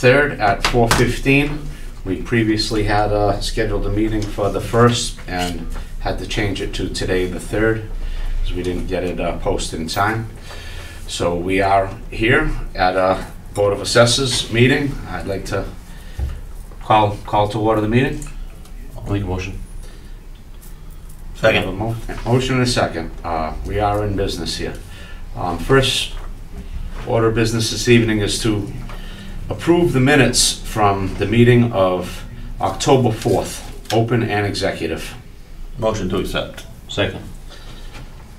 3rd at 4:15. We previously had scheduled a meeting for the 1st and had to change it to today, the 3rd, because we didn't get it posted in time. So we are here at a Board of Assessors meeting. I'd like to call to order the meeting. I'll make a motion. Second. Motion and a second. We are in business here. First order of business this evening is to approve the minutes from the meeting of October 4th, open and executive. Motion to accept. Second.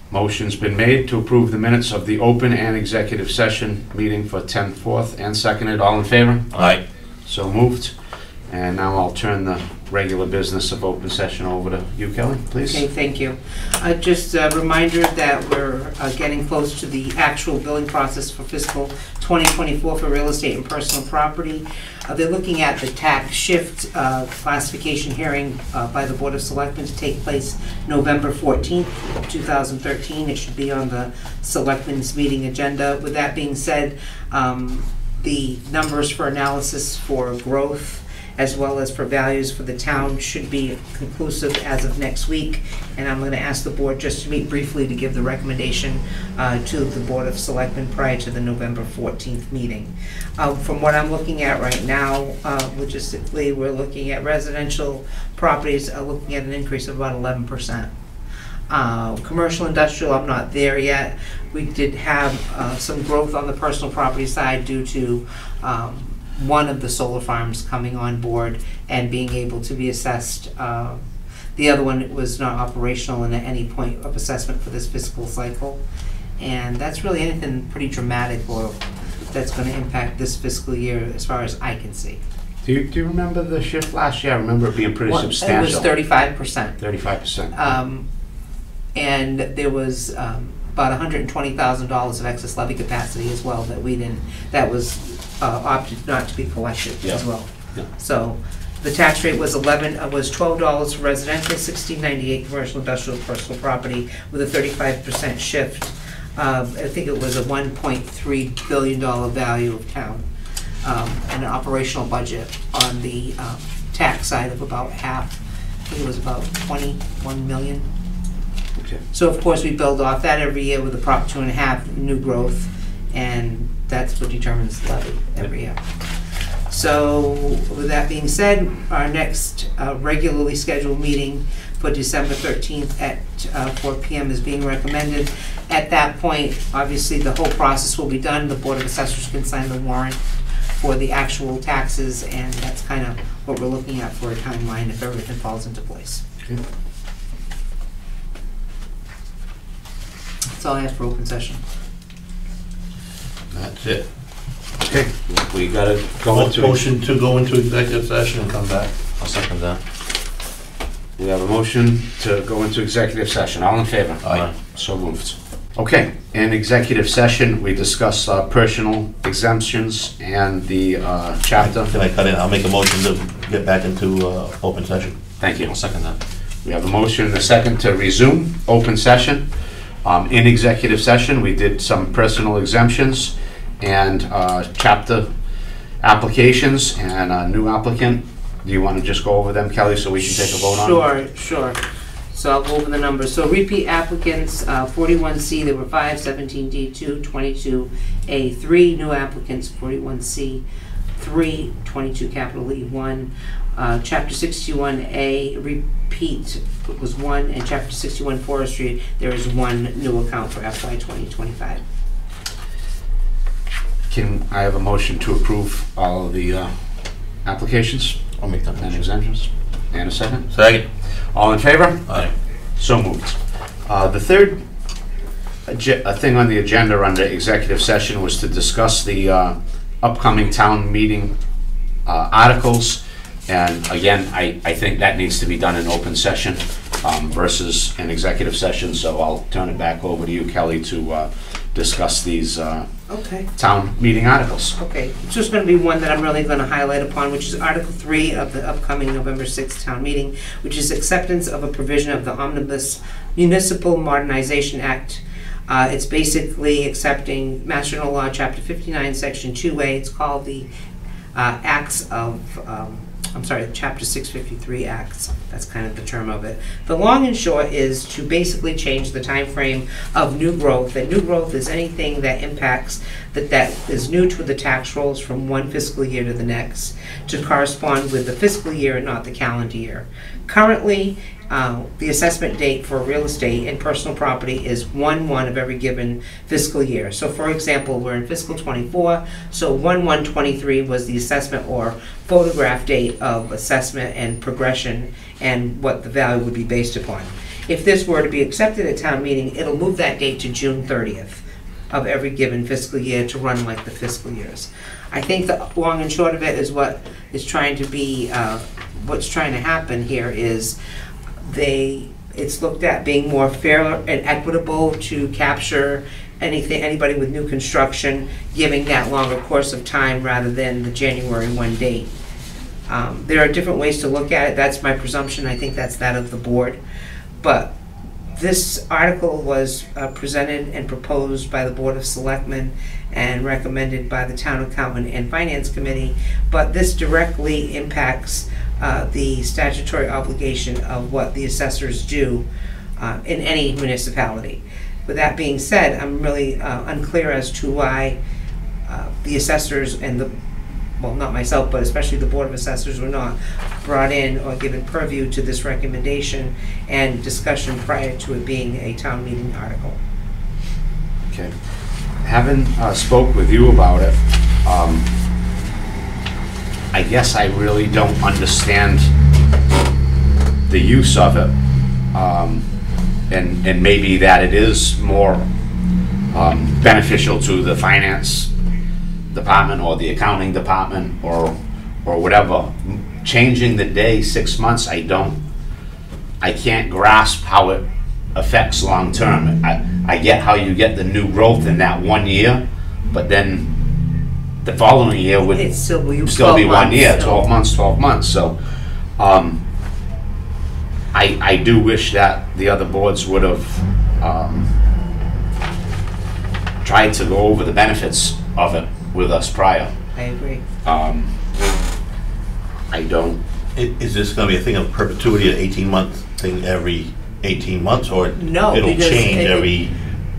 Motion's been made to approve the minutes of the open and executive session meeting for 10/4 and seconded. All in favor? Aye. So moved. And now I'll turn the regular business of open session over to you, Kelly, please. Okay, thank you. Just a reminder that we're getting close to the actual billing process for fiscal 2024 for real estate and personal property. They're looking at the tax shift classification hearing by the Board of Selectmen to take place November 14th, 2013. It should be on the Selectmen's meeting agenda. With that being said, the numbers for analysis for growth as well as for values for the town should be conclusive as of next week. And I'm going to ask the board just to meet briefly to give the recommendation to the Board of Selectmen prior to the November 14th meeting. From what I'm looking at right now, logistically, we're looking at residential properties looking at an increase of about 11%. Commercial industrial, I'm not there yet. We did have some growth on the personal property side due to one of the solar farms coming on board and being able to be assessed. The other one was not operational in at any point of assessment for this fiscal cycle. And that's really anything pretty dramatic or that's going to impact this fiscal year as far as I can see. Do you remember the shift last year? I remember it being pretty substantial. It was 35%. 35%. And there was about $120,000 of excess levy capacity as well that we didn't, that was opted not to be collected as well. Yeah. So the tax rate was $12 for residential, $16.98 commercial, industrial, personal property with a 35% shift. I think it was a $1.3 billion value of town and an operational budget on the tax side of about half. I think it was about 21 million. Okay. So of course we build off that every year with a Prop 2.5 new growth, and that's what determines the levy every year. So with that being said, our next regularly scheduled meeting for December 13th at 4 p.m. is being recommended. At that point, obviously the whole process will be done. The Board of Assessors can sign the warrant for the actual taxes, and that's kind of what we're looking at for a timeline if everything falls into place. Okay. That's all I have for open session. That's it. Okay, we gotta go into... Motion to go into executive session and come back. I'll second that. We have a motion to go into executive session. All in favor? Aye. So moved. Okay, in executive session, we discuss personal exemptions and the chapter. Can I cut in? I'll make a motion to get back into open session. Thank you. I'll second that. We have a motion and a second to resume open session. In executive session, we did some personal exemptions and chapter applications and a new applicant. Do you want to just go over them, Kelly, so we can take a vote on them? Sure. So I'll go over the numbers. So repeat applicants, 41C, there were 5, 17D2, 22A3. New applicants, 41C, 3, 22 capital E, 1. Chapter 61A, repeat was 1, and Chapter 61 Forestry, there is 1 new account for FY 2025. Can I have a motion to approve all of the applications? I'll make that And motion. exemptions? And a second? Second. All in favor? Aye. So moved. The third thing on the agenda under executive session was to discuss the upcoming town meeting articles. And again, I think that needs to be done in open session versus an executive session. So I'll turn it back over to you, Kelly, to discuss these town meeting articles. Okay, it's just going to be one that I'm really going to highlight upon, which is Article 3 of the upcoming November 6th town meeting, which is acceptance of a provision of the Omnibus Municipal Modernization Act. It's basically accepting Mass General Law, Chapter 59, Section 2A. It's called the acts of, Chapter 653 acts. That's kind of the term of it. The long and short is to basically change the time frame of new growth. And new growth is anything that impacts, that is new to the tax rolls from one fiscal year to the next, to correspond with the fiscal year and not the calendar year. Currently, the assessment date for real estate and personal property is 1/1 of every given fiscal year. So for example, we're in fiscal 24, so 1/1/23 was the assessment or photograph date of assessment and progression and what the value would be based upon. If this were to be accepted at town meeting, it'll move that date to June 30th of every given fiscal year to run like the fiscal years. I think the long and short of it is what is trying to be, what's trying to happen here is it's looked at being more fair and equitable to capture anybody with new construction, giving that longer course of time rather than the January 1 date. There are different ways to look at it. That's my presumption. I think that's that of the board. But this article was presented and proposed by the Board of Selectmen and recommended by the Town Accountant and Finance Committee, but this directly impacts the statutory obligation of what the assessors do in any municipality. With that being said, I'm really unclear as to why the assessors and well, not myself, but especially the Board of Assessors were not brought in or given purview to this recommendation and discussion prior to it being a town meeting article. Okay. Having spoke with you about it, I guess I really don't understand the use of it, and maybe that it is more beneficial to the finance department or the accounting department or whatever. Changing the day 6 months, I can't grasp how it affects long term. I get how you get the new growth in that 1 year, but then the following year would still be 1 year, 12 months. So I do wish that the other boards would have tried to go over the benefits of it with us prior. I agree. I don't. Is this going to be a thing of perpetuity, an 18-month thing every 18 months, or no, it'll change every?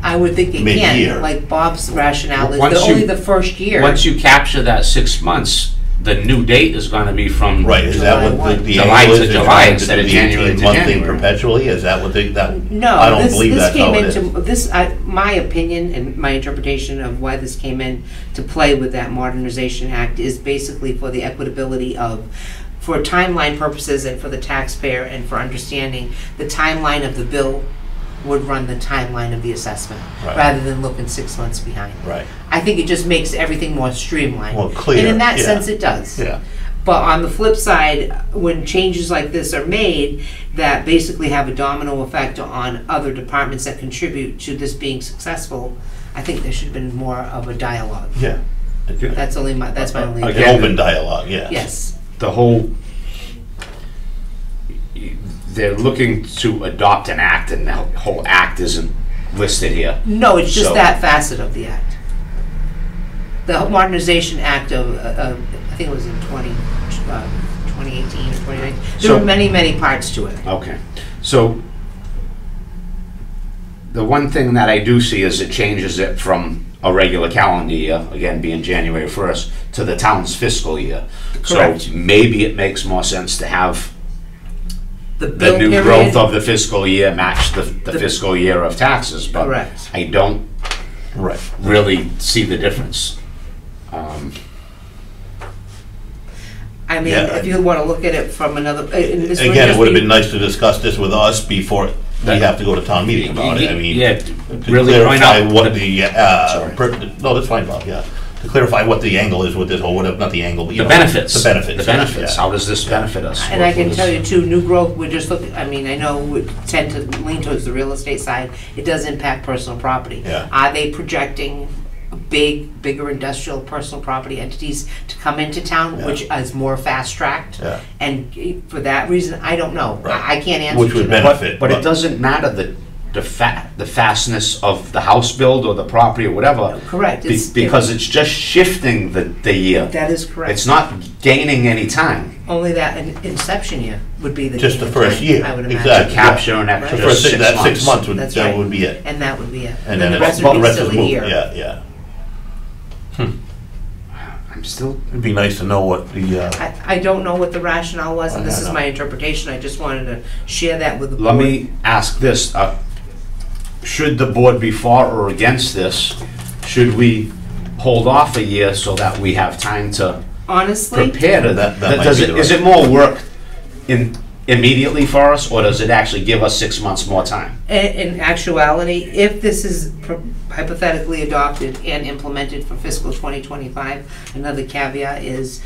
I would think it mid-year. can. Like Bob's rationale is only the first year. Once you capture that 6 months, the new date is going to be from Right. Is July that what the July angle to is? July instead of January to 18-month thing January. perpetually? Is that what that? No, I don't believe that's how it this is. my opinion and my interpretation of why this came in to play with that Modernization Act is basically for the equitability for timeline purposes and for the taxpayer and for understanding the timeline of the bill would run the timeline of the assessment, Right. rather than looking 6 months behind. Right. I think it just makes everything more streamlined. Well, clear. And in that yeah. sense, it does. Yeah. But on the flip side, when changes like this are made that basically have a domino effect on other departments that contribute to this being successful, I think there should have been more of a dialogue. Yeah. That's my only An Again, open dialogue. Yeah. Yes. The whole, they're looking to adopt an act, and the whole act isn't listed here. No, it's just So- that facet of the act. The Modernization Act of, I think it was in 2018 or 2019. There So- were many, many parts to it. Okay, so the one thing that I do see is it changes it from a regular calendar year, again being January 1st, to the town's fiscal year. Correct. So maybe it makes more sense to have The the bill new period, growth of the fiscal year match the fiscal year of taxes, but Correct. I don't Right. really see the difference. I mean, Yeah. if you want to look at it from another, this would Again, it just would have be- been nice to discuss this with us before we have to go to town meeting about it. I mean, Yeah, to really point clarify out what the, Sorry. no, that's fine, Bob, yeah. To clarify what the angle is with this, or whatever, not the angle, but you the know. benefits. The benefits. The benefits. yeah. How does this benefit us? And I What can is- tell you too, new growth, we're just looking, I mean, I know we tend to lean towards the real estate side. It does impact personal property. Yeah. Are they projecting bigger industrial personal property entities to come into town, Yeah. which is more fast-tracked? Yeah. And for that reason, I don't know. Right. I can't answer Which to would that. benefit. But it doesn't matter the fastness of the house build or the property or whatever. Correct. Because it's just shifting the year. That is correct. It's not gaining any time. Only that inception year would be the. Just the gain first time, year. I would imagine. Exactly. To capture an extra The first 6 months. 6 months would, That's that right. would be it. And that would be it. And then the rest the would be rest still is a moved, year. yeah. I'm still, It'd be nice to know what the, I don't know what the rationale was, and this I is know. my interpretation. I just wanted to share that with the board. let me ask this, should the board be for or against this? Should we hold off a year so that we have time to Honestly, prepare to That that? might Does be it, the is right- it more work immediately for us, or does it actually give us 6 months more time? in actuality, if this is hypothetically adopted and implemented for fiscal 2025, another caveat is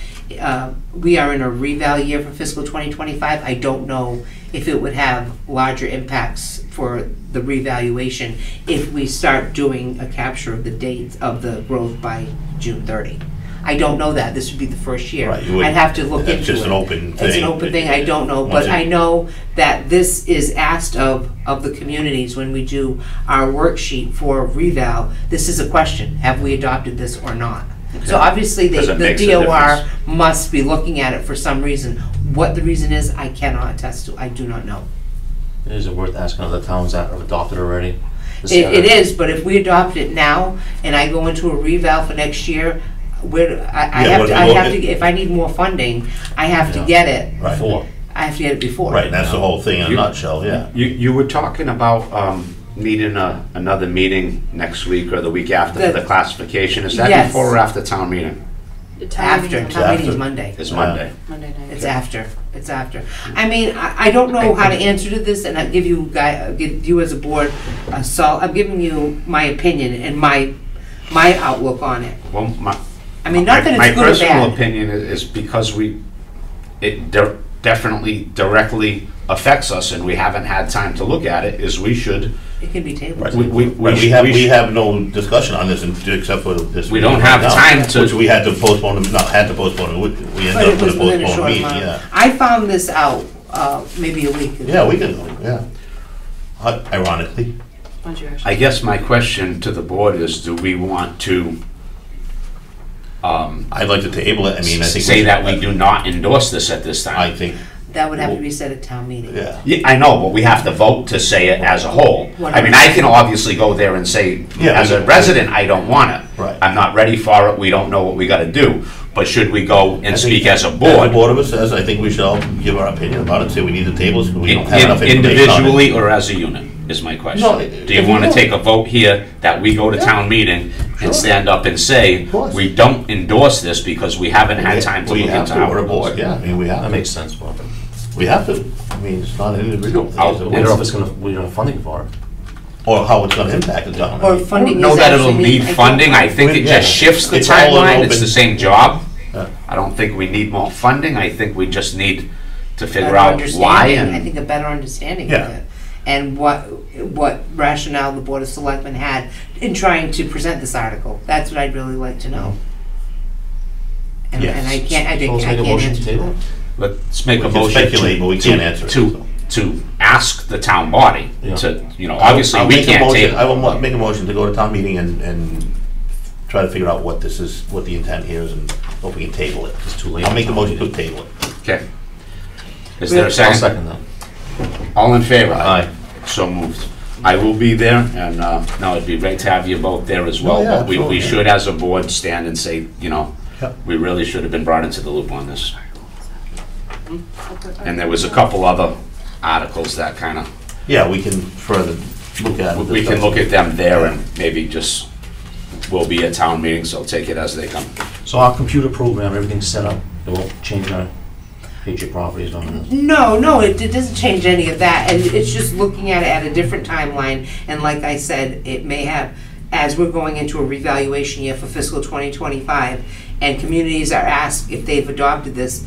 we are in a reval year for fiscal 2025. I don't know if it would have larger impacts for the revaluation if we start doing a capture of the dates of the growth by June 30. I don't know that. This would be the first year. Right, you would- I'd have to look into it. that's just an open It's an thing. open thing. I don't know, Once but it- I know that this is asked of the communities when we do our worksheet for reval. This is a question: have we adopted this or not? So obviously, Because it the makes a DOR difference. must be looking at it for some reason. What the reason is, I cannot attest to. I do not know. Is it worth asking other towns that have adopted already? It is, but if we adopt it now and I go into a reval for next year, I Yeah, have what to, if I we have look to, if I need more funding, I have to Yeah. get it. Right. Before. I have to get it before. Right, and that's the whole thing in a You- nutshell, yeah. You were talking about needing another meeting next week or the week after for the classification. Is that Yes. before or after town meeting? After, town After. meeting's Monday. It's Yeah. Monday. Monday night. It's after. It's after. I mean, I don't know how to answer to this, and I give you as a board I'm giving you my opinion and my outlook on it. Well, I mean, not that it's good or My personal bad. opinion is because it definitely directly affects us and we haven't had time to look at it, is we should, It can be tabled. Right. we We have no discussion on this except for this. We don't meeting have right now, time to- Which we had to postpone, not had to postpone, we But ended it up with was a within a postponed short meeting, amount. yeah. I found this out maybe a week ago. Yeah, we can, yeah. Ironically, When's your action? I guess my question to the board is, do we want to I'd like to table it, I mean, I think. say that we do not endorse this at this I time? think, That would have to be said at town meeting. yeah. Yeah, I know, but we have to vote to say it as a whole. I mean, I can obviously go there and say, Yeah, as a resident, I don't want it. Right. I'm not ready for it, we don't know what we gotta do. But should we go I and think speak as a As the board? board of Assessors, I think we should all give our opinion about it, say we need the tables, we don't have enough information on it. Individually or as a unit, is my No, question. Do you if want to you take a vote here that we go to town meeting Sure. and stand up and say, Of course. we don't endorse this because we haven't had time to We look have into to, we're our a board, board? yeah, I mean, we have That to. makes sense, Bob. We have to. I mean, it's not an individual thing. I'll- it's a We don't know board. if it's gonna, we don't have funding for it. Or how it's gonna impact the town. I Or mean, funding Know is that it'll actually need funding, I think it Yeah. just shifts the It's all an timeline, it's open- the same job. Yeah. I don't think we need more funding, I think we just need to figure better out why understanding, I and, think a better understanding of Yeah. it. And what rationale the Board of Selectmen had in trying to present this article. That's what I'd really like to know. And Yes. I can't, I So let's can't make a motion answer to to table. that. let's make a We can motion speculate, but we can't answer it, so. to ask the town body, Yeah. to, obviously, I'll we make a can't motion- table. I will make a motion to go to town meeting and try to figure out what this is, what the intent here is, and hope we can table it. It's too late. I'll make the motion to table it. Okay. Is there a I'll second? second that. All in favor? Aye. So moved. I will be there, and, no, it'd be great to have you both there as well. Oh, yeah, But we absolutely. should, as a board, stand and say, Yep. we really should have been brought into the loop on this. And there was a couple other articles that kind of, Yeah, we can further look at it. we can look at them there and maybe just, we'll be at town meeting, so take it as they come. So our computer program, everything's set up, it won't change our Patriot properties on this. No, it doesn't change any of that, and it's just looking at it at a different timeline, and like I said, it may have, as we're going into a revaluation year for fiscal 2025, and communities are asked if they've adopted this,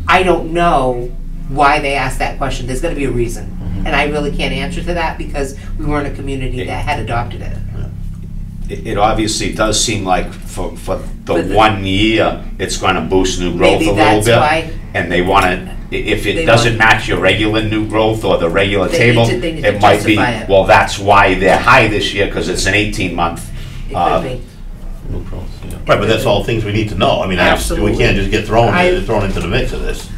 I don't know why they asked that question, there's gonna be a reason, and I really can't answer to that because we weren't a community that had adopted it. it obviously does seem like for the But the- 1 year, it's gonna boost new growth a Maybe little that's bit. why And they wanna, if They it doesn't want- match your regular new growth or the regular They table, need to it might be, justify it. well, that's why they're high this year, cause it's an 18-month. it could be. No growth, yeah. Right, but that's all things we need to know. I mean, Absolutely. we can't just get thrown into the mix of this.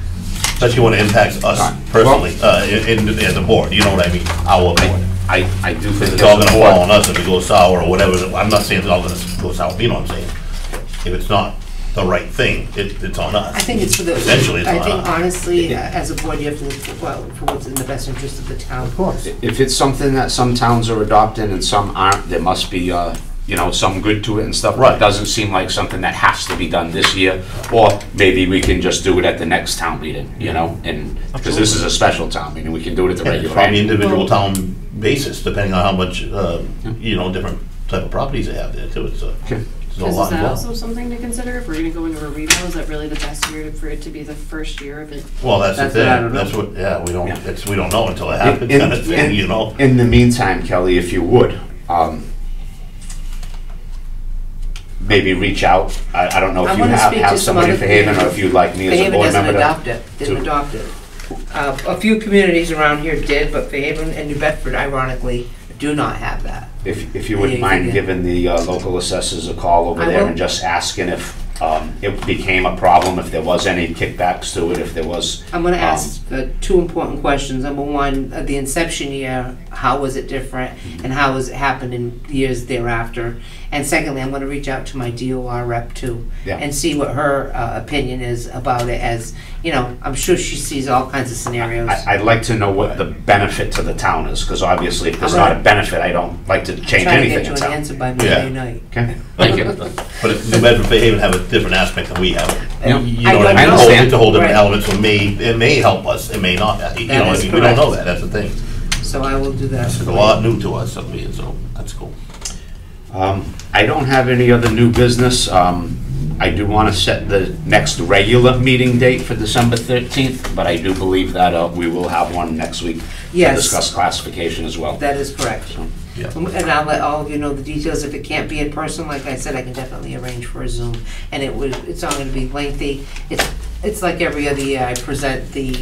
Especially when it impacts us personally, as a board, you know what I mean, our board. I do think It's all gonna fall on us if it goes sour or whatever. I'm not saying it's all gonna go sour, you know what I'm saying? If it's not the right thing, it's on us. I think it's for the. Essentially, it's I on think us. honestly, as a board, you have to look for what's in the best interest of the town. Of course. If it's something that some towns are adopting and some aren't, there must be, you know, some good to it and stuff. Right. It doesn't seem like something that has to be done this year, or maybe we can just do it at the next town meeting, you know? And, because this is a special town meeting, we can do it at the And it's regular probably meeting. individual town basis, depending on how much, you know, different type of properties they have there too. It's a Okay. a Is lot that involved. also something to consider if we're gonna go into a revale? Is that really the best year for it to be the first year of it? Well, that's the That's what I thing. don't know. That's what, yeah, we don't, Yeah. we don't know until it happens, kind of thing, you know? In the meantime, Kelly, if you would, maybe reach out. I don't know if I you wanna speak to have some somebody other for Haven, or communities. if you'd like me as a Fairhaven board doesn't member to. adopt it, didn't to- adopt it. A few communities around here did, but Fairhaven and New Bedford ironically do not have that. If you Yeah, wouldn't you mind can. giving the local assessors a call over I there will. and just asking if it became a problem, if there was any kickbacks to it, if there was. I'm gonna ask two important questions. Number one, the inception year, how was it different? And how has it happened in years thereafter? And secondly, I'm gonna reach out to my DOR rep too, Yeah. and see what her opinion is about it, as, you know, I'm sure she sees all kinds of scenarios. I'd like to know what the benefit to the town is, because obviously if there's I'm not gonna- a benefit, I don't like to change Try to anything get in you an town. answer by Yeah. Monday night. Okay, thank you. But New Bedford, Fairhaven have a different aspect than we have. Yeah. You know what I I mean? don't understand. It's a whole different Right. element, so it may help us, it may not, you know That what is I mean? We don't know correct. that, that's the thing. So I will do that. This is a lot new to us, so that's cool. I don't have any other new business. I do want to set the next regular meeting date for December 13th, but I do believe that we will have one next week to Yes. discuss classification as well. That is correct. Yeah. And I'll let all of you know the details. If it can't be in person, like I said, I can definitely arrange for a Zoom. And it's not gonna be lengthy. It's like every other year. I present the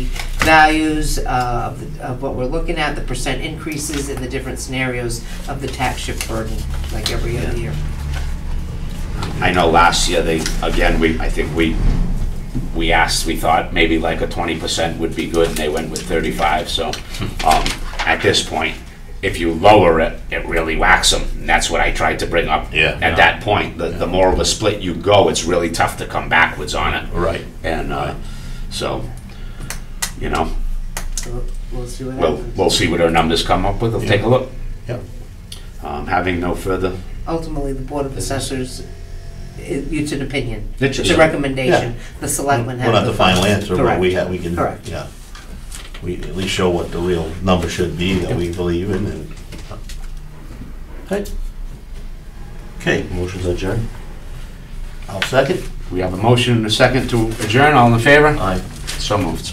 values of what we're looking at, the percent increases in the different scenarios of the tax shift burden, like every other year. I know last year I think we asked, we thought maybe like a 20% would be good, and they went with 35, so, at this point, if you lower it, it really whacks them, and that's what I tried to bring up. Yeah. At that point, the more of a split you go, it's really tough to come backwards on it. Right. And, so, you know, So we'll see what happens. we'll see what our numbers come up with, we'll take a look. Yeah. Having no further, Ultimately, the Board of Assessors, it's an opinion. It's It's just- a recommendation. The selectmen have We're not the final answer, but we Correct. can, Correct. yeah. We at least show what the real number should be that we believe in and. Okay, Motion's adjourned. I'll second. we have a motion and a second to adjourn, all in favor? Aye. So moved.